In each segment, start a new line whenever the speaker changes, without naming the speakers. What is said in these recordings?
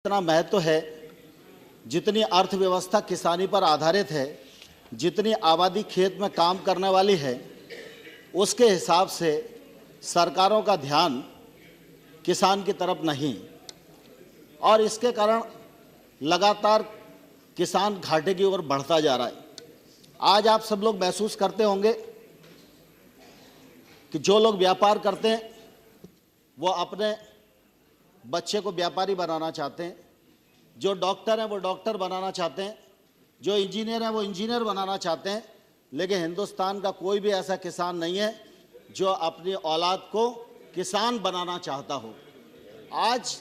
इतना महत्व है, जितनी अर्थव्यवस्था किसानी पर आधारित है, जितनी आबादी खेत में काम करने वाली है, उसके हिसाब से सरकारों का ध्यान किसान की तरफ नहीं, और इसके कारण लगातार किसान घाटे की ओर बढ़ता जा रहा है। आज आप सब लोग महसूस करते होंगे कि जो लोग व्यापार करते हैं वो अपने बच्चे को व्यापारी बनाना चाहते हैं, जो डॉक्टर हैं वो डॉक्टर बनाना चाहते हैं, जो इंजीनियर हैं वो इंजीनियर बनाना चाहते हैं, लेकिन हिंदुस्तान का कोई भी ऐसा किसान नहीं है जो अपनी औलाद को किसान बनाना चाहता हो। आज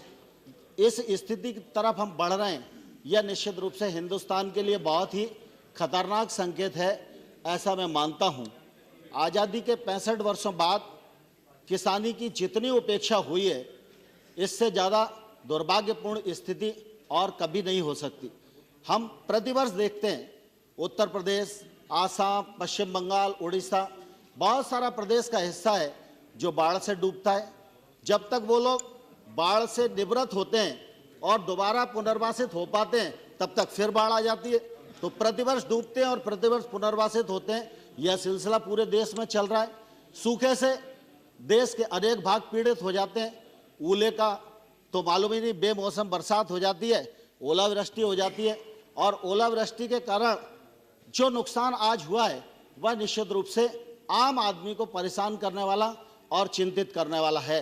इस स्थिति की तरफ हम बढ़ रहे हैं, यह निश्चित रूप से हिंदुस्तान के लिए बहुत ही खतरनाक संकेत है, ऐसा मैं मानता हूँ। आज़ादी के 65 वर्षों बाद किसानी की जितनी उपेक्षा हुई है, इससे ज़्यादा दुर्भाग्यपूर्ण स्थिति और कभी नहीं हो सकती। हम प्रतिवर्ष देखते हैं उत्तर प्रदेश, आसाम, पश्चिम बंगाल, उड़ीसा, बहुत सारा प्रदेश का हिस्सा है जो बाढ़ से डूबता है। जब तक वो लोग बाढ़ से निवृत्त होते हैं और दोबारा पुनर्वासित हो पाते हैं, तब तक फिर बाढ़ आ जाती है। तो प्रतिवर्ष डूबते हैं और प्रतिवर्ष पुनर्वासित होते हैं। यह सिलसिला पूरे देश में चल रहा है। सूखे से देश के अनेक भाग पीड़ित हो जाते हैं। ओले का तो मालूम ही नहीं, बेमौसम बरसात हो जाती है, ओलावृष्टि हो जाती है, और ओलावृष्टि के कारण जो नुकसान आज हुआ है वह निश्चित रूप से आम आदमी को परेशान करने वाला और चिंतित करने वाला है।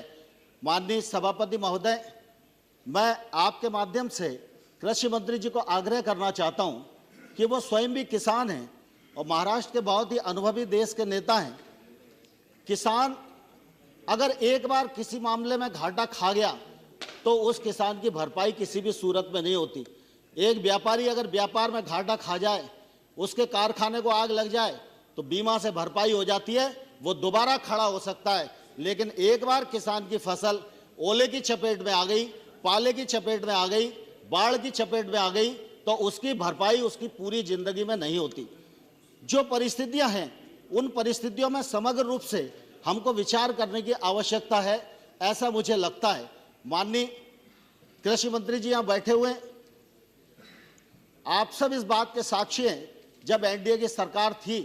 माननीय सभापति महोदय, मैं आपके माध्यम से कृषि मंत्री जी को आग्रह करना चाहता हूं कि वो स्वयं भी किसान हैं और महाराष्ट्र के बहुत ही अनुभवी देश के नेता हैं। किसान अगर एक बार किसी मामले में घाटा खा गया तो उस किसान की भरपाई किसी भी सूरत में नहीं होती। एक व्यापारी अगर व्यापार में घाटा खा जाए, उसके कारखाने को आग लग जाए, तो बीमा से भरपाई हो जाती है, वो दोबारा खड़ा हो सकता है। लेकिन एक बार किसान की फसल ओले की चपेट में आ गई, पाले की चपेट में आ गई, बाढ़ की चपेट में आ गई, तो उसकी भरपाई उसकी पूरी जिंदगी में नहीं होती। जो परिस्थितियां हैं, उन परिस्थितियों में समग्र रूप से हमको विचार करने की आवश्यकता है, ऐसा मुझे लगता है। माननीय कृषि मंत्री जी यहाँ बैठे हुए, आप सब इस बात के साक्षी हैं, जब एनडीए की सरकार थी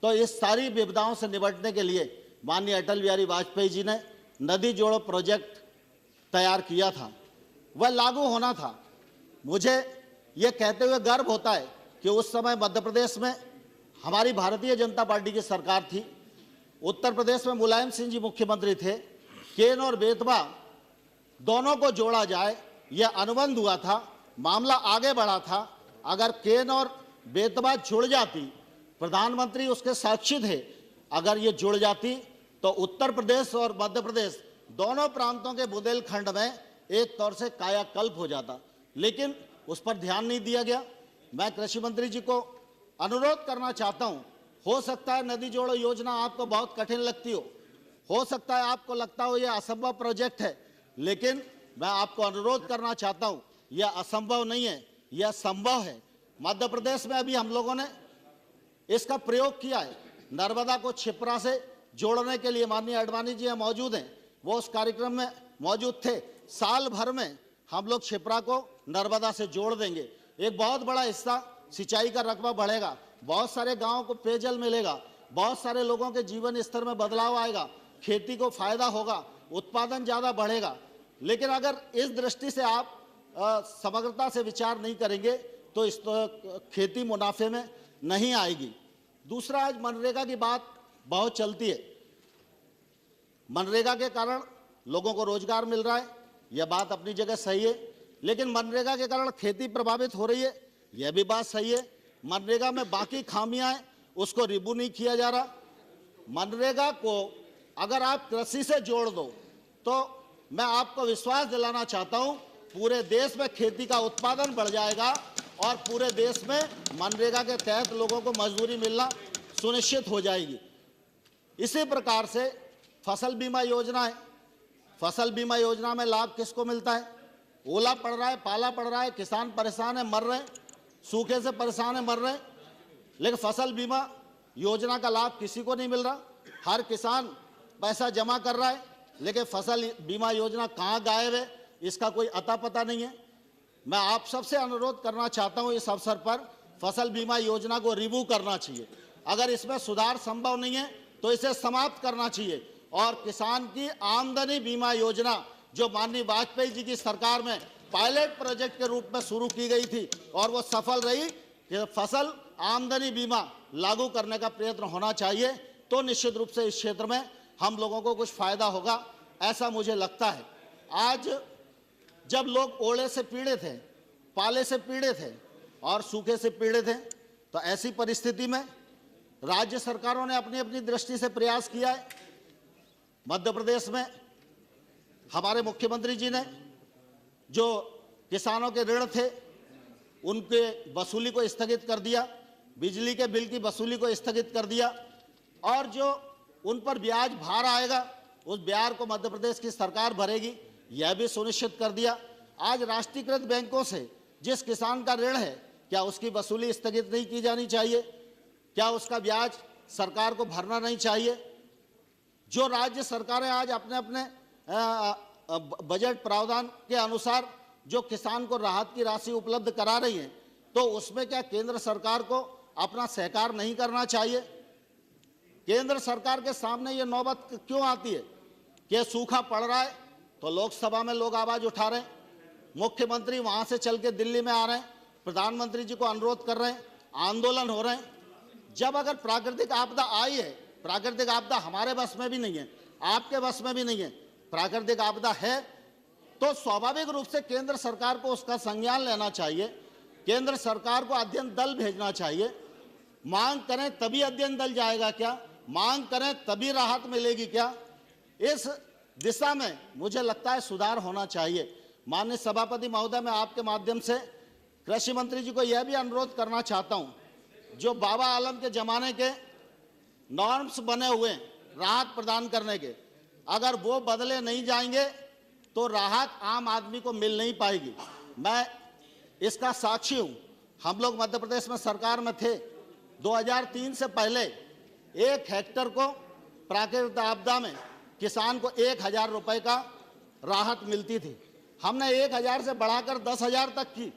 तो इस सारी विपदाओं से निपटने के लिए माननीय अटल बिहारी वाजपेयी जी ने नदी जोड़ो प्रोजेक्ट तैयार किया था, वह लागू होना था। मुझे ये कहते हुए गर्व होता है कि उस समय मध्य प्रदेश में हमारी भारतीय जनता पार्टी की सरकार थी, उत्तर प्रदेश में मुलायम सिंह जी मुख्यमंत्री थे। केन और बेतवा दोनों को जोड़ा जाए, यह अनुबंध हुआ था, मामला आगे बढ़ा था। अगर केन और बेतवा जुड़ जाती, प्रधानमंत्री उसके साक्षी थे, अगर ये जुड़ जाती तो उत्तर प्रदेश और मध्य प्रदेश दोनों प्रांतों के बुंदेलखंड में एक तौर से कायाकल्प हो जाता, लेकिन उस पर ध्यान नहीं दिया गया। मैं कृषि मंत्री जी को अनुरोध करना चाहता हूं, हो सकता है नदी जोड़ो योजना आपको बहुत कठिन लगती हो सकता है आपको लगता हो यह असंभव प्रोजेक्ट है, लेकिन मैं आपको अनुरोध करना चाहता हूं, यह असंभव नहीं है, यह संभव है। मध्य प्रदेश में अभी हम लोगों ने इसका प्रयोग किया है। नर्मदा को क्षिप्रा से जोड़ने के लिए माननीय आडवाणी जी मौजूद हैं, वो उस कार्यक्रम में मौजूद थे। साल भर में हम लोग क्षिप्रा को नर्मदा से जोड़ देंगे। एक बहुत बड़ा हिस्सा सिंचाई का रकबा बढ़ेगा, बहुत सारे गांवों को पेयजल मिलेगा, बहुत सारे लोगों के जीवन स्तर में बदलाव आएगा, खेती को फायदा होगा, उत्पादन ज़्यादा बढ़ेगा। लेकिन अगर इस दृष्टि से आप समग्रता से विचार नहीं करेंगे तो इस खेती मुनाफे में नहीं आएगी। दूसरा, आज मनरेगा की बात बहुत चलती है। मनरेगा के कारण लोगों को रोजगार मिल रहा है, यह बात अपनी जगह सही है, लेकिन मनरेगा के कारण खेती प्रभावित हो रही है, यह भी बात सही है। मनरेगा में बाकी खामियां हैं, उसको रिव्यू नहीं किया जा रहा। मनरेगा को अगर आप कृषि से जोड़ दो तो मैं आपको विश्वास दिलाना चाहता हूं, पूरे देश में खेती का उत्पादन बढ़ जाएगा और पूरे देश में मनरेगा के तहत लोगों को मजदूरी मिलना सुनिश्चित हो जाएगी। इसी प्रकार से फसल बीमा योजना है। फसल बीमा योजना में लाभ किसको मिलता है? ओला पड़ रहा है, पाला पड़ रहा है, किसान परेशान है, मर रहे हैं, सूखे से परेशान है, मर रहे हैं, लेकिन फसल बीमा योजना का लाभ किसी को नहीं मिल रहा। हर किसान पैसा जमा कर रहा है, लेकिन फसल बीमा योजना कहाँ गायब है, इसका कोई अता पता नहीं है। मैं आप सबसे अनुरोध करना चाहता हूं, इस अवसर पर फसल बीमा योजना को रिव्यू करना चाहिए। अगर इसमें सुधार संभव नहीं है तो इसे समाप्त करना चाहिए और किसान की आमदनी बीमा योजना जो माननीय वाजपेयी जी की सरकार में पायलट प्रोजेक्ट के रूप में शुरू की गई थी और वो सफल रही, कि फसल आमदनी बीमा लागू करने का प्रयत्न होना चाहिए, तो निश्चित रूप से इस क्षेत्र में हम लोगों को कुछ फायदा होगा, ऐसा मुझे लगता है। आज जब लोग ओले से पीड़ित हैं, पाले से पीड़ित हैं और सूखे से पीड़ित हैं, तो ऐसी परिस्थिति में राज्य सरकारों ने अपनी अपनी दृष्टि से प्रयास किया है। मध्य प्रदेश में हमारे मुख्यमंत्री जी ने जो किसानों के ऋण थे उनके वसूली को स्थगित कर दिया, बिजली के बिल की वसूली को स्थगित कर दिया और जो उन पर ब्याज भार आएगा उस ब्याज को मध्य प्रदेश की सरकार भरेगी, यह भी सुनिश्चित कर दिया। आज राष्ट्रीयकृत बैंकों से जिस किसान का ऋण है, क्या उसकी वसूली स्थगित नहीं की जानी चाहिए? क्या उसका ब्याज सरकार को भरना नहीं चाहिए? जो राज्य सरकारें आज अपने अपने बजट प्रावधान के अनुसार जो किसान को राहत की राशि उपलब्ध करा रही हैं, तो उसमें क्या केंद्र सरकार को अपना सहकार नहीं करना चाहिए? केंद्र सरकार के सामने ये नौबत क्यों आती है कि सूखा पड़ रहा है तो लोकसभा में लोग आवाज उठा रहे हैं, मुख्यमंत्री वहां से चल के दिल्ली में आ रहे हैं, प्रधानमंत्री जी को अनुरोध कर रहे हैं, आंदोलन हो रहे हैं। जब अगर प्राकृतिक आपदा आई है, प्राकृतिक आपदा हमारे बस में भी नहीं है, आपके बस में भी नहीं है, प्राकृतिक आपदा है, तो स्वाभाविक रूप से केंद्र सरकार को उसका संज्ञान लेना चाहिए। केंद्र सरकार को अध्ययन दल भेजना चाहिए। मांग करें तभी अध्ययन दल जाएगा क्या? मांग करें तभी राहत मिलेगी क्या? इस दिशा में मुझे लगता है सुधार होना चाहिए। माननीय सभापति महोदय, मैं आपके माध्यम से कृषि मंत्री जी को यह भी अनुरोध करना चाहता हूं, जो बाबा आलम के जमाने के नॉर्म्स बने हुए राहत प्रदान करने के, अगर वो बदले नहीं जाएंगे तो राहत आम आदमी को मिल नहीं पाएगी। मैं इसका साक्षी हूं। हम लोग मध्य प्रदेश में सरकार में थे, 2003 से पहले 1 हेक्टेयर को प्राकृतिक आपदा में किसान को 1000 रुपए का राहत मिलती थी। हमने 1000 से बढ़ाकर 10,000 तक की।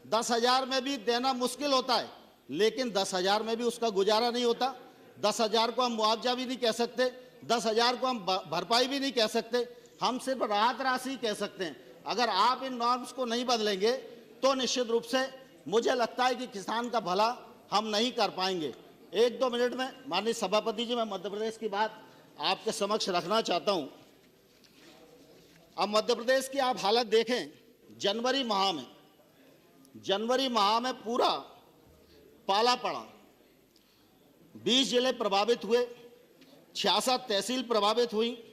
10,000 में भी देना मुश्किल होता है, लेकिन 10,000 में भी उसका गुजारा नहीं होता। 10,000 को हम मुआवजा भी नहीं कह सकते, 10,000 को हम भरपाई भी नहीं कह सकते, हम सिर्फ राहत राशि कह सकते हैं। अगर आप इन नॉर्म्स को नहीं बदलेंगे तो निश्चित रूप से मुझे लगता है कि किसान का भला हम नहीं कर पाएंगे। 1-2 मिनट में माननीय सभापति जी, मैं मध्य प्रदेश की बात आपके समक्ष रखना चाहता हूं। अब मध्य प्रदेश की आप हालत देखें, जनवरी माह में पूरा पाला पड़ा, 20 जिले प्रभावित हुए, 66 तहसील प्रभावित हुई,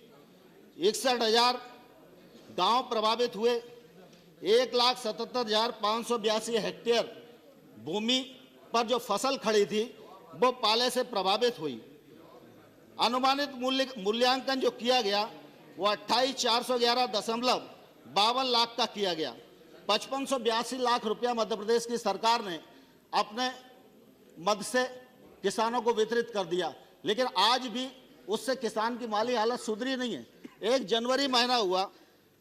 61,000 गांव प्रभावित हुए, 1,77,582 हेक्टेयर भूमि पर जो फसल खड़ी थी वो पाले से प्रभावित हुई। अनुमानित मूल्यांकन जो किया गया वो 28,411.52 लाख का किया गया। 5582 लाख रुपया मध्य प्रदेश की सरकार ने अपने मद से किसानों को वितरित कर दिया, लेकिन आज भी उससे किसान की माली हालत सुधरी नहीं है। 1 जनवरी महीना हुआ,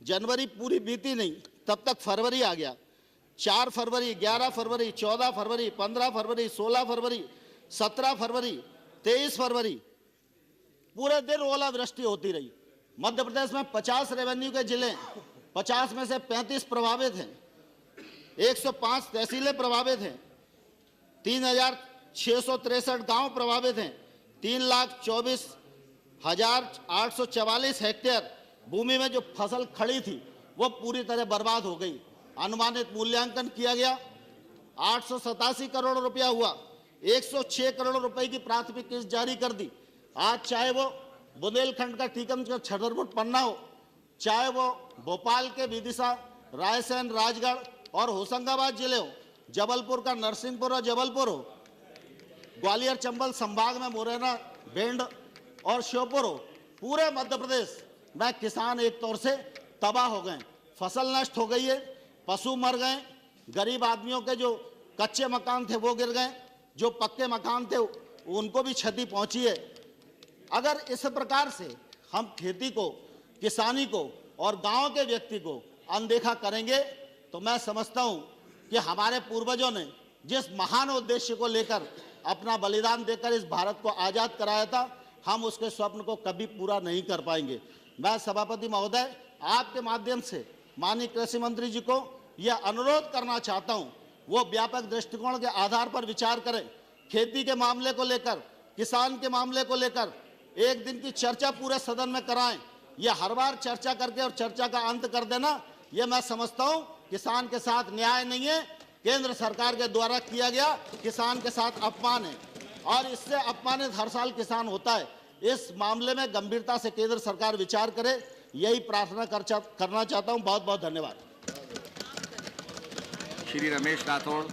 जनवरी पूरी बीती नहीं, तब तक फरवरी आ गया। 4 फरवरी, 11 फरवरी, 14 फरवरी, 15 फरवरी, 16 फरवरी, 17 फरवरी, 23 फरवरी पूरे दिन ओलावृष्टि होती रही। मध्य प्रदेश में 50 रेवेन्यू के जिले, 50 में से 35 प्रभावित हैं, 105 तहसीलें प्रभावित हैं, 3,663 गांव प्रभावित हैं, 3,24,844 हेक्टेयर भूमि में जो फसल खड़ी थी वो पूरी तरह बर्बाद हो गई। अनुमानित मूल्यांकन किया गया, 887 करोड़ रुपया हुआ, 106 करोड़ रुपए की प्राथमिक किस्त जारी कर दी। आज चाहे वो बुंदेलखंड का टीकमगढ़, छतरपुर, पन्ना हो, चाहे वो भोपाल के विदिशा, रायसेन, राजगढ़ और होशंगाबाद जिले हो, जबलपुर का नरसिंहपुर और जबलपुर हो, ग्वालियर चंबल संभाग में मुरैना, भिंड और श्योपुर हो, पूरे मध्य प्रदेश में किसान एक तौर से तबाह हो गए। फसल नष्ट हो गई है, पशु मर गए, गरीब आदमियों के जो कच्चे मकान थे वो गिर गए, जो पक्के मकान थे उनको भी क्षति पहुंची है। अगर इस प्रकार से हम खेती को, किसानी को और गांव के व्यक्ति को अनदेखा करेंगे तो मैं समझता हूं कि हमारे पूर्वजों ने जिस महान उद्देश्य को लेकर अपना बलिदान देकर इस भारत को आजाद कराया था, हम उसके स्वप्न को कभी पूरा नहीं कर पाएंगे। मैं सभापति महोदय आपके माध्यम से माननीय कृषि मंत्री जी को यह अनुरोध करना चाहता हूं, वो व्यापक दृष्टिकोण के आधार पर विचार करें। खेती के मामले को लेकर, किसान के मामले को लेकर एक दिन की चर्चा पूरे सदन में कराएं। यह हर बार चर्चा करके और चर्चा का अंत कर देना, यह मैं समझता हूं किसान के साथ न्याय नहीं है। केंद्र सरकार के द्वारा किया गया किसान के साथ अपमान है और इससे अपमानित हर साल किसान होता है। इस मामले में गंभीरता से केंद्र सरकार विचार करे, यही प्रार्थना करना चाहता हूं। बहुत बहुत धन्यवाद।
श्री रमेश राठौड़।